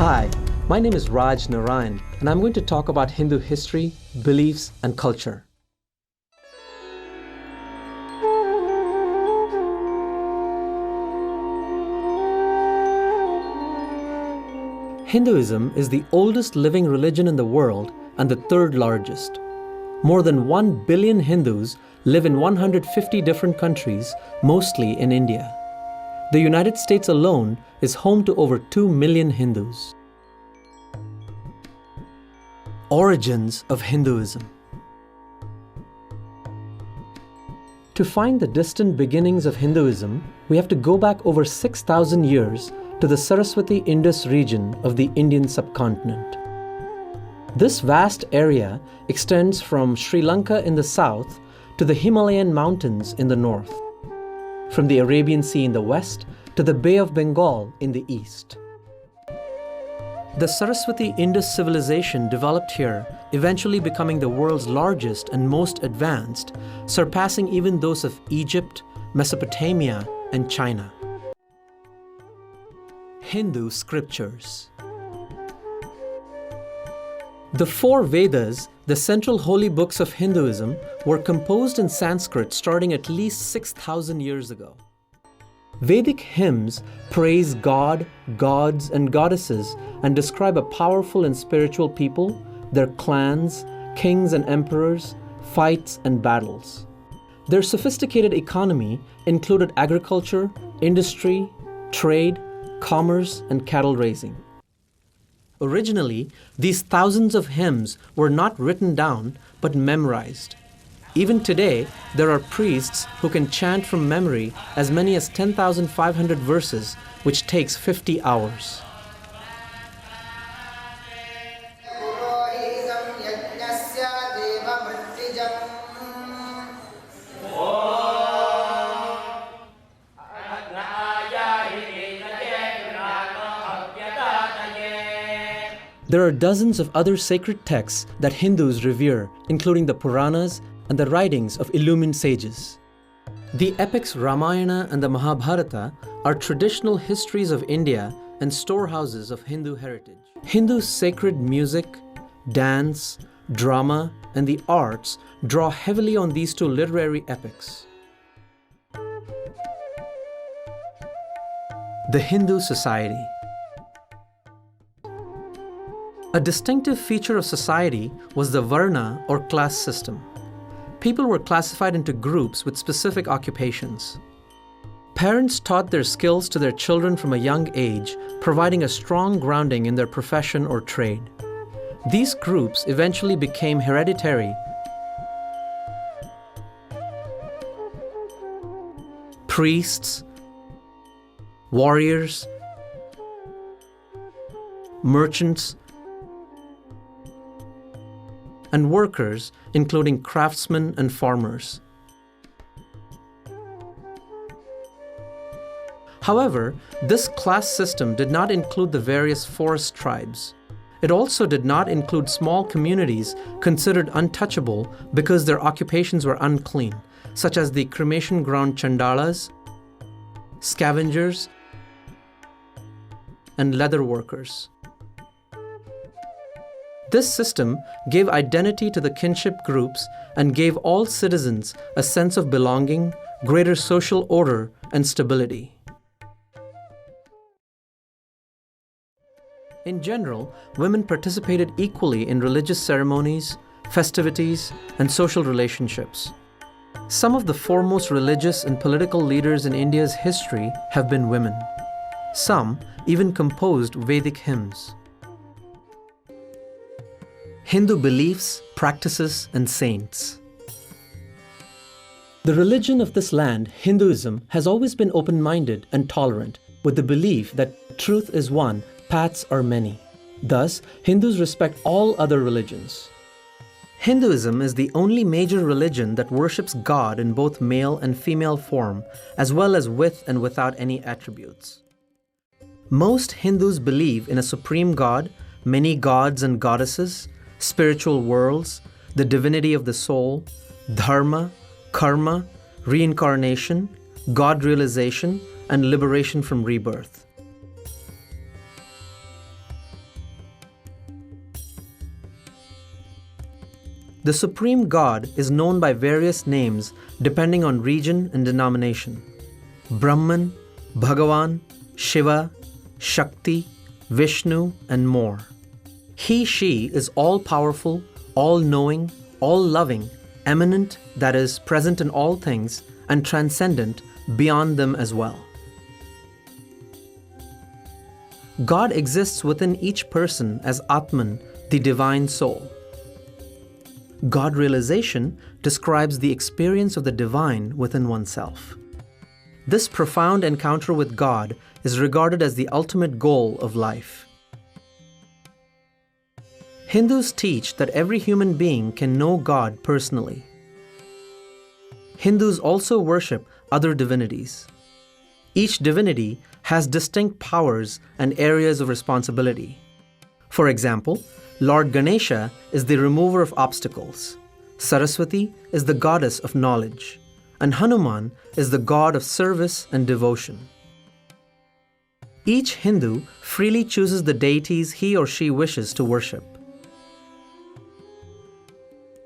Hi, my name is Raj Narayan, and I'm going to talk about Hindu history, beliefs, and culture. Hinduism is the oldest living religion in the world and the third largest. More than 1 billion Hindus live in 150 different countries, mostly in India. The United States alone is home to over 2 million Hindus. Origins of Hinduism. To find the distant beginnings of Hinduism, we have to go back over 6,000 years to the Saraswati-Indus region of the Indian subcontinent. This vast area extends from Sri Lanka in the south to the Himalayan mountains in the north, from the Arabian Sea in the west to the Bay of Bengal in the east. The Saraswati-Indus civilization developed here, eventually becoming the world's largest and most advanced, surpassing even those of Egypt, Mesopotamia, and China. Hindu scriptures. The 4 Vedas, the central holy books of Hinduism, were composed in Sanskrit starting at least 6,000 years ago. Vedic hymns praise God, gods, and goddesses and describe a powerful and spiritual people, their clans, kings and emperors, fights and battles. Their sophisticated economy included agriculture, industry, trade, commerce, and cattle raising. Originally, these thousands of hymns were not written down, but memorized. Even today, there are priests who can chant from memory as many as 10,500 verses, which takes 50 hours. There are dozens of other sacred texts that Hindus revere, including the Puranas and the writings of illumined sages. The epics Ramayana and the Mahabharata are traditional histories of India and storehouses of Hindu heritage. Hindu sacred music, dance, drama, and the arts draw heavily on these 2 literary epics. The Hindu society. A distinctive feature of society was the Varna or class system. People were classified into groups with specific occupations. Parents taught their skills to their children from a young age, providing a strong grounding in their profession or trade. These groups eventually became hereditary. Priests, warriors, merchants, and workers, including craftsmen and farmers. However, this class system did not include the various forest tribes. It also did not include small communities considered untouchable because their occupations were unclean, such as the cremation ground chandalas, scavengers, and leather workers. This system gave identity to the kinship groups and gave all citizens a sense of belonging, greater social order, and stability. In general, women participated equally in religious ceremonies, festivities, and social relationships. Some of the foremost religious and political leaders in India's history have been women. Some even composed Vedic hymns. Hindu beliefs, practices, and saints. The religion of this land, Hinduism, has always been open-minded and tolerant, with the belief that truth is one, paths are many. Thus, Hindus respect all other religions. Hinduism is the only major religion that worships God in both male and female form, as well as with and without any attributes. Most Hindus believe in a supreme God, many gods and goddesses, spiritual worlds, the divinity of the soul, dharma, karma, reincarnation, God realization, and liberation from rebirth. The supreme God is known by various names depending on region and denomination. Brahman, Bhagavan, Shiva, Shakti, Vishnu, and more. He/she is all-powerful, all-knowing, all-loving, eminent, that is, present in all things, and transcendent, beyond them as well. God exists within each person as Atman, the divine soul. God realization describes the experience of the divine within oneself. This profound encounter with God is regarded as the ultimate goal of life. Hindus teach that every human being can know God personally. Hindus also worship other divinities. Each divinity has distinct powers and areas of responsibility. For example, Lord Ganesha is the remover of obstacles, Saraswati is the goddess of knowledge, and Hanuman is the god of service and devotion. Each Hindu freely chooses the deities he or she wishes to worship.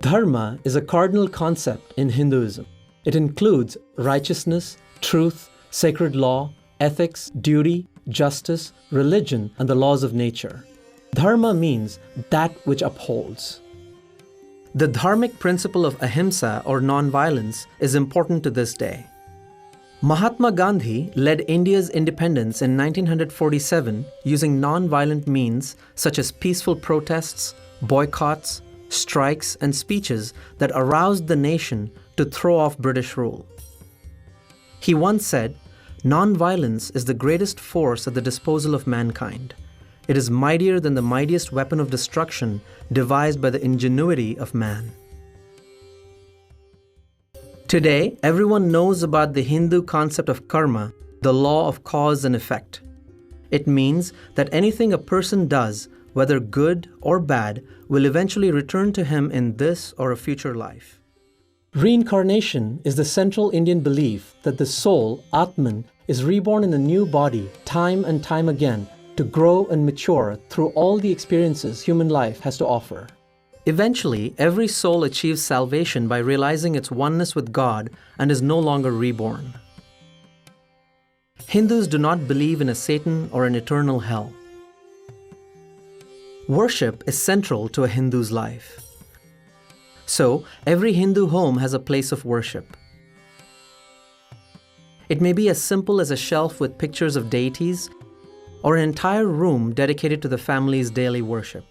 Dharma is a cardinal concept in Hinduism. It includes righteousness, truth, sacred law, ethics, duty, justice, religion, and the laws of nature. Dharma means that which upholds. The dharmic principle of ahimsa or non-violence is important to this day. Mahatma Gandhi led India's independence in 1947 using non-violent means such as peaceful protests, boycotts, strikes, and speeches that aroused the nation to throw off British rule. He once said, "Non-violence is the greatest force at the disposal of mankind. It is mightier than the mightiest weapon of destruction devised by the ingenuity of man." Today, everyone knows about the Hindu concept of karma, the law of cause and effect. It means that anything a person does, whether good or bad, will eventually return to him in this or a future life. Reincarnation is the central Indian belief that the soul, Atman, is reborn in a new body time and time again to grow and mature through all the experiences human life has to offer. Eventually, every soul achieves salvation by realizing its oneness with God and is no longer reborn. Hindus do not believe in a Satan or an eternal hell. Worship is central to a Hindu's life. So, every Hindu home has a place of worship. It may be as simple as a shelf with pictures of deities, or an entire room dedicated to the family's daily worship.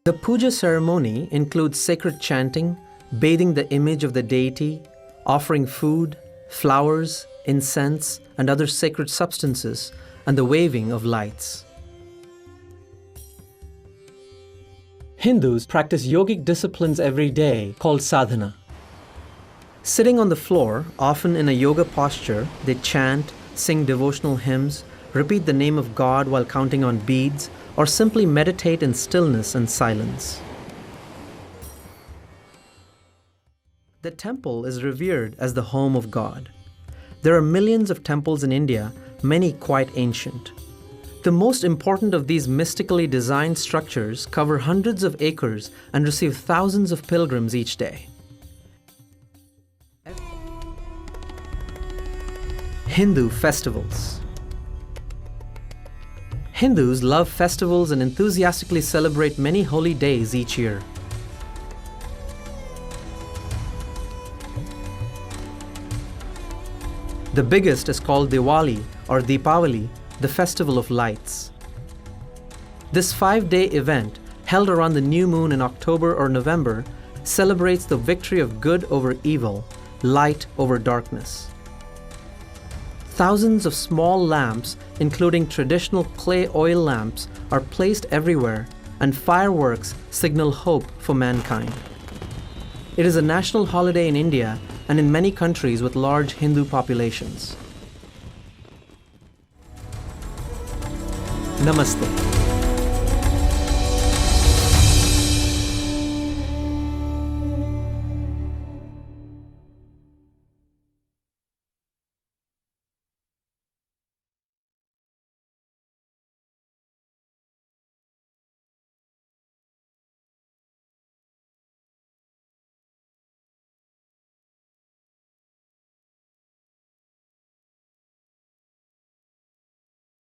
The puja ceremony includes sacred chanting, bathing the image of the deity, offering food, flowers, incense, and other sacred substances, and the waving of lights. Hindus practice yogic disciplines every day called sadhana. Sitting on the floor, often in a yoga posture, they chant, sing devotional hymns, repeat the name of God while counting on beads, or simply meditate in stillness and silence. The temple is revered as the home of God. There are millions of temples in India, many quite ancient. The most important of these mystically designed structures cover hundreds of acres and receive thousands of pilgrims each day. Hindu festivals. Hindus love festivals and enthusiastically celebrate many holy days each year. The biggest is called Diwali or Deepavali, the festival of lights. This 5-day event, held around the new moon in October or November, celebrates the victory of good over evil, light over darkness. Thousands of small lamps, including traditional clay oil lamps, are placed everywhere, and fireworks signal hope for mankind. It is a national holiday in India and in many countries with large Hindu populations. Namaste.